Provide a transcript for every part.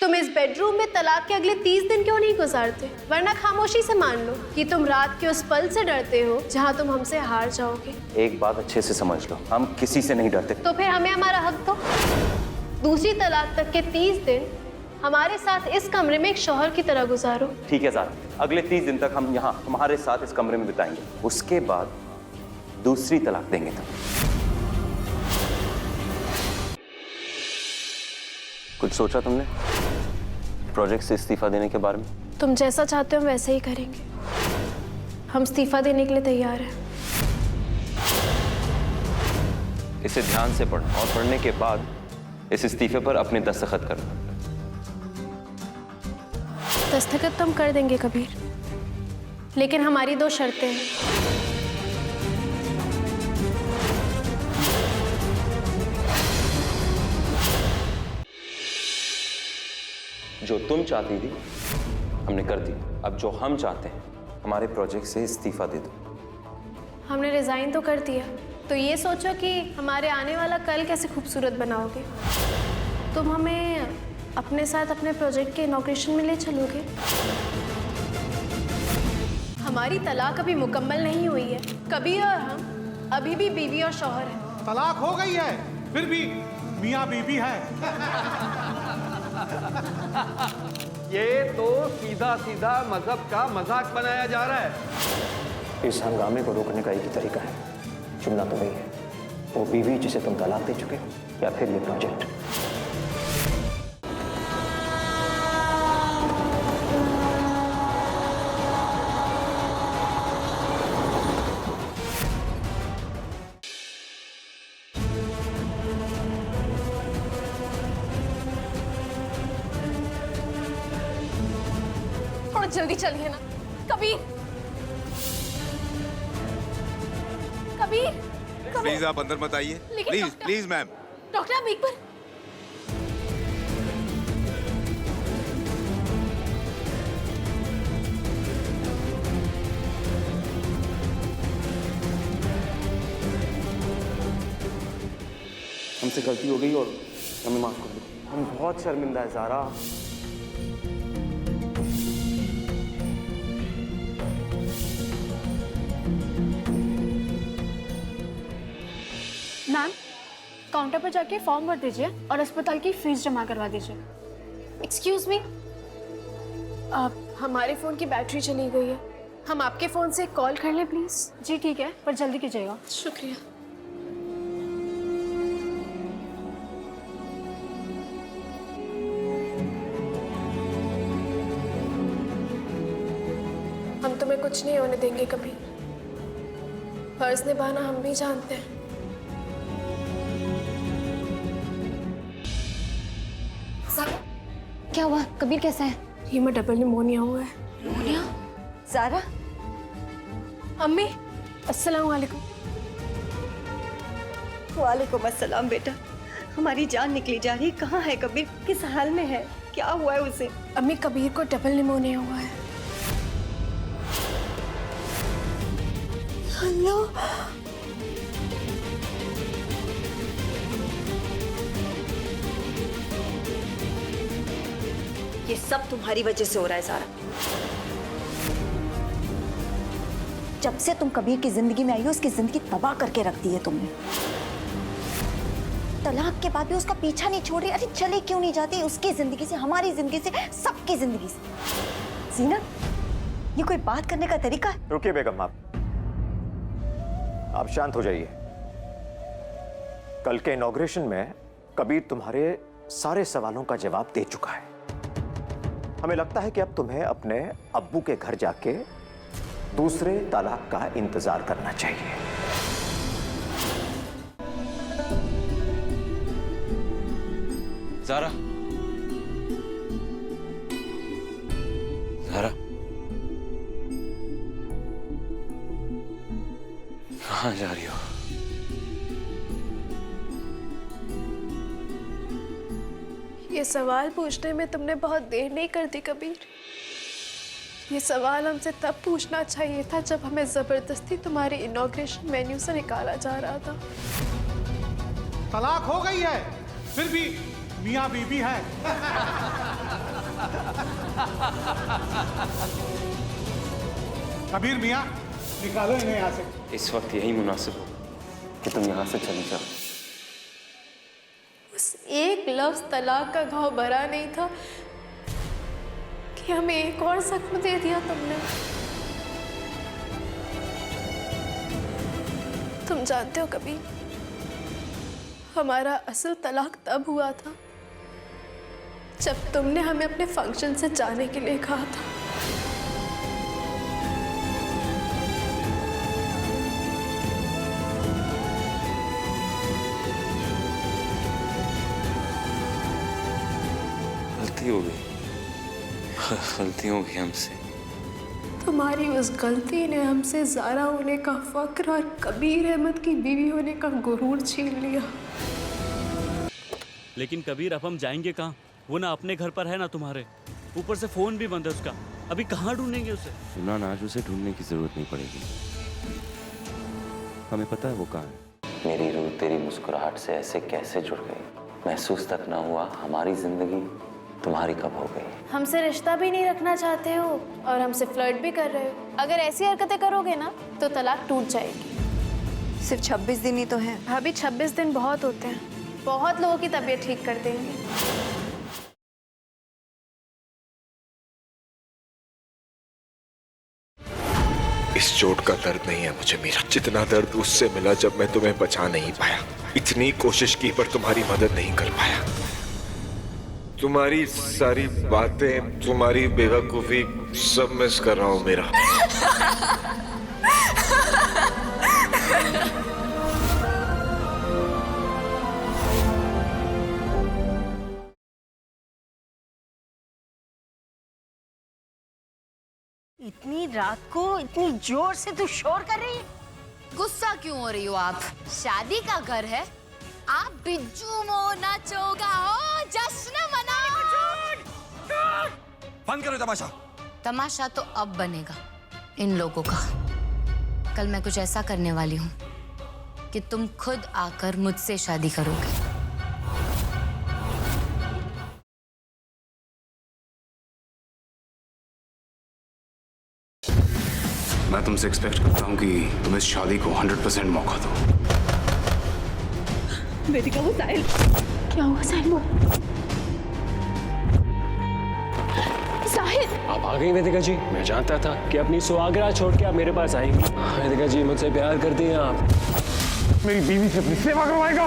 तुम इस बेडरूम में तलाक के अगले 30 दिन क्यों नहीं गुजारते? वरना खामोशी से मान लो कि तुम रात के उस पल से डरते हो जहां तुम हमसे हार जाओगे। एक बात अच्छे से समझ लो, हम किसी से नहीं डरते। तो फिर हमें हमारा हक दो। दूसरी तलाक तक के 30 दिन हमारे साथ इस कमरे में एक शौहर की तरह गुजारो। ठीक है ज़ारा, अगले 30 दिन तक हम यहाँ तुम्हारे साथ इस कमरे में बिताएंगे। उसके बाद दूसरी तलाक देंगे तब। कुछ सोचा तुमने प्रोजेक्ट से इस्तीफा देने के बारे में? तुम जैसा चाहते हो हम वैसे ही करेंगे। हम इस्तीफा देने के लिए तैयार हैं। इसे ध्यान से पढ़ो और पढ़ने के बाद इस इस्तीफे पर अपने दस्तखत करना। दस्तखत तो हम कर देंगे कबीर, लेकिन हमारी 2 शर्तें हैं। जो तुम चाहती थी हमने कर दी, अब जो हम चाहते हैं हमारे प्रोजेक्ट से इस्तीफा दे दो। हमने रिजाइन तो कर दिया, तो ये सोचो कि हमारे आने वाला कल कैसे खूबसूरत बनाओगे। तुम हमें अपने साथ अपने प्रोजेक्ट के इनॉग्रेशन में ले चलोगे। हमारी तलाक अभी मुकम्मल नहीं हुई है। कबीर और हम अभी भी बीवी और शौहर हैं। तलाक हो गई है, फिर भी मियाँ बीवी है। ये तो सीधा सीधा मजहब का मजाक बनाया जा रहा है। इस हंगामे को रोकने का एक ही तरीका है, चुनना तो वही है, वो बीवी जिसे तुम तलाक दे चुके हो या फिर ये प्रोजेक्ट। थोड़ा जल्दी चलिए ना। कबीर, कबीर, प्लीज आप अंदर मत आइए। Please please ma'am. डॉक्टर आप एक बार। हमसे गलती हो गई और हमें माफ कर दो। हम बहुत शर्मिंदा है ज़ारा। मैम, काउंटर पर जाके फॉर्म भर दीजिए और अस्पताल की फीस जमा करवा दीजिए। एक्सक्यूज मी, हमारे फोन की बैटरी चली गई है। हम आपके फोन से कॉल कर लें प्लीज? जी ठीक है, पर जल्दी कीजिएगा। शुक्रिया। हम तुम्हें कुछ नहीं होने देंगे कभी। फर्ज निभाना हम भी जानते हैं। क्या हुआ? कबीर कैसा है? ये में डबल निमोनिया हुआ है। निमोनिया? ज़ारा? अम्मी, अस्सलाम वालेकुम। वालेकुम अस्सलाम बेटा। हमारी जान निकली जा रही। कहाँ है कबीर? किस हाल में है? क्या हुआ है उसे? अम्मी, कबीर को डबल निमोनिया हुआ है। अल्लाह, ये सब तुम्हारी वजह से हो रहा है ज़ारा। जब से तुम कबीर की जिंदगी में आई हो, उसकी जिंदगी तबाह करके रख दी है तुमने। तलाक के बाद भी उसका पीछा नहीं छोड़ रही। अरे चले क्यों नहीं जाती उसकी जिंदगी से, हमारी जिंदगी से, सबकी जिंदगी से। जीना, ये कोई बात करने का तरीका है? रुकिए बेगम, आप शांत हो जाइए। कल के इनॉग्रेशन में कबीर तुम्हारे सारे सवालों का जवाब दे चुका है। हमें लगता है कि अब तुम्हें अपने अब्बू के घर जाके दूसरे तलाक का इंतजार करना चाहिए। ज़ारा, ज़ारा, कहाँ जा रही हो? ये सवाल पूछने में तुमने बहुत देर नहीं कर दी कबीर। ये सवाल हमसे तब पूछना चाहिए था जब हमें जबरदस्ती तुम्हारे इनॉग्रेशन मेन्यू से निकाला जा रहा था। तलाक हो गई है, फिर भी मियाँ बीबी है। कबीर मियाँ, निकालो इन्हें यहाँ से। इस वक्त यही मुनासिब हो कि तुम यहाँ से चली जाओ। बस एक लफ्ज तलाक का घाव भरा नहीं था कि हमें एक और जख्म दे दिया तुमने। तुम जानते हो कभी हमारा असल तलाक तब हुआ था जब तुमने हमें अपने फंक्शन से जाने के लिए कहा था। गलती हो गई, गलती हो गई हमसे। तुम्हारी उस गलती ने हमसे ज़ारा होने का फक्र और कबीर अहमद की बीवी होने का गुरूर छीन लिया। लेकिन कबीर, अब हम जाएंगे कहाँ? वो ना अपने घर पर है ना तुम्हारे, ऊपर से फोन भी बंद है उसका। अभी कहाँ ढूंढेंगे उसे? सुना ना, आज उसे ढूंढने की जरूरत नहीं पड़ेगी। हमें पता है वो कहाँ है। मेरी रूह तेरी मुस्कुराहट से ऐसे कैसे जुड़ गई, महसूस तक ना हुआ हमारी जिंदगी तुम्हारी कब हो गई। हमसे रिश्ता भी नहीं रखना चाहते हो और हमसे फ्लर्ट भी कर रहे हो। अगर ऐसी हरकतें करोगे ना तो तलाक टूट जाएगी। सिर्फ 26 दिन ही तो है। अभी 26 दिन बहुत होते हैं, बहुत लोगों की तबीयत ठीक कर देंगे। इस चोट का दर्द नहीं है मुझे मीरा, जितना दर्द उससे मिला जब मैं तुम्हें बचा नहीं पाया। इतनी कोशिश की पर तुम्हारी मदद नहीं कर पाया। तुम्हारी सारी बातें, तुम्हारी बेवकूफी सब मिस कर रहा हूं मीरा। इतनी रात को इतनी जोर से तू शोर कर रही है? गुस्सा क्यों हो रही हो आप? शादी का घर है, आप बिज्जू मो नाचो गाओ जश्न मनाओ। बंद करो तमाशा। तमाशा तो अब बनेगा इन लोगों का। कल मैं कुछ ऐसा करने वाली हूँ कि तुम खुद आकर मुझसे शादी करोगे। मैं तुमसे एक्सपेक्ट करता हूँ कि तुम इस शादी को 100% मौका दो। वेदिका, वो साहिल। क्या हुआ साहिल? वो साहिल! आप आ गई वेदिका जी। मैं जानता था कि अपनी सुहागरात छोड़ के आप मेरे पास आएंगी। वेदिका जी, मुझसे प्यार करती हैं आप। मेरी बीवी से अपनी सेवा करवाएगा।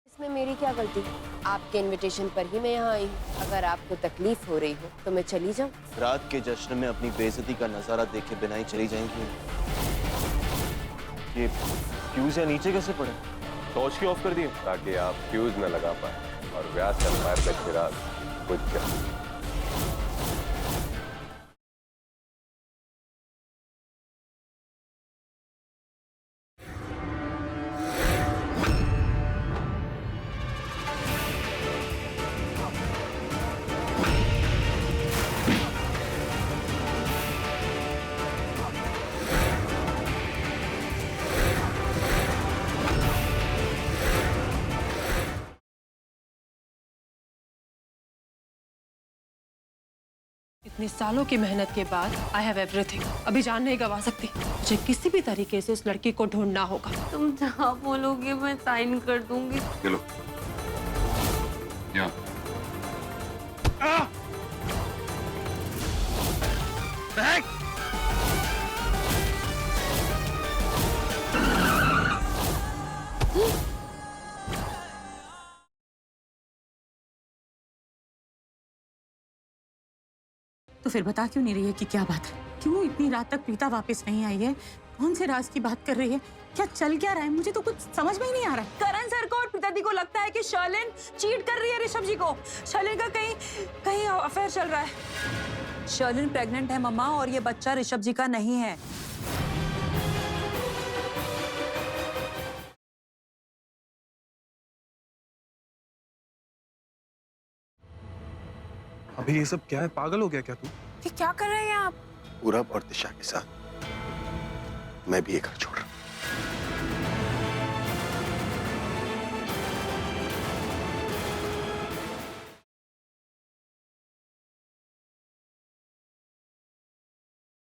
इसमें मेरी क्या गलती? आपके इनविटेशन पर ही मैं यहाँ आई हूँ। अगर आपको तकलीफ हो रही हो तो मैं चली जाऊँ। रात के जश्न में अपनी बेइज्जती का नजारा देखे बिना ही चली जाएंगी। ये फ्यूज या नीचे कैसे पड़े? टॉर्च की ऑफ कर दिए ताकि आप फ्यूज न लगा पाए और व्यास एम्पायर का चिराग बुझ जाए। इतने सालों की मेहनत के बाद आई हैव एवरीथिंग। अभी जान नहीं गवा सकती। मुझे किसी भी तरीके से उस लड़की को ढूंढना होगा। तुम जहाँ बोलोगे मैं साइन कर दूंगी। चलो। या। तो फिर बता क्यों नहीं रही है कि क्या बात है? क्यों इतनी रात तक प्रीता वापस नहीं आई है? कौन से राज की बात कर रही है? क्या चल क्या रहा है? मुझे तो कुछ समझ में ही नहीं आ रहा है। करण सर को और प्रीता दी को लगता है कि शर्लिन चीट कर रही है ऋषभ जी को। शर्लिन का कहीं अफेयर चल रहा है। शर्लिन प्रेग्नेंट है मम्मा, और ये बच्चा ऋषभ जी का नहीं है। अभी ये सब क्या है? पागल हो गया क्या तू? ये क्या कर रहे हैं आप? पूरब और दिशा के साथ मैं भी ये घर छोड़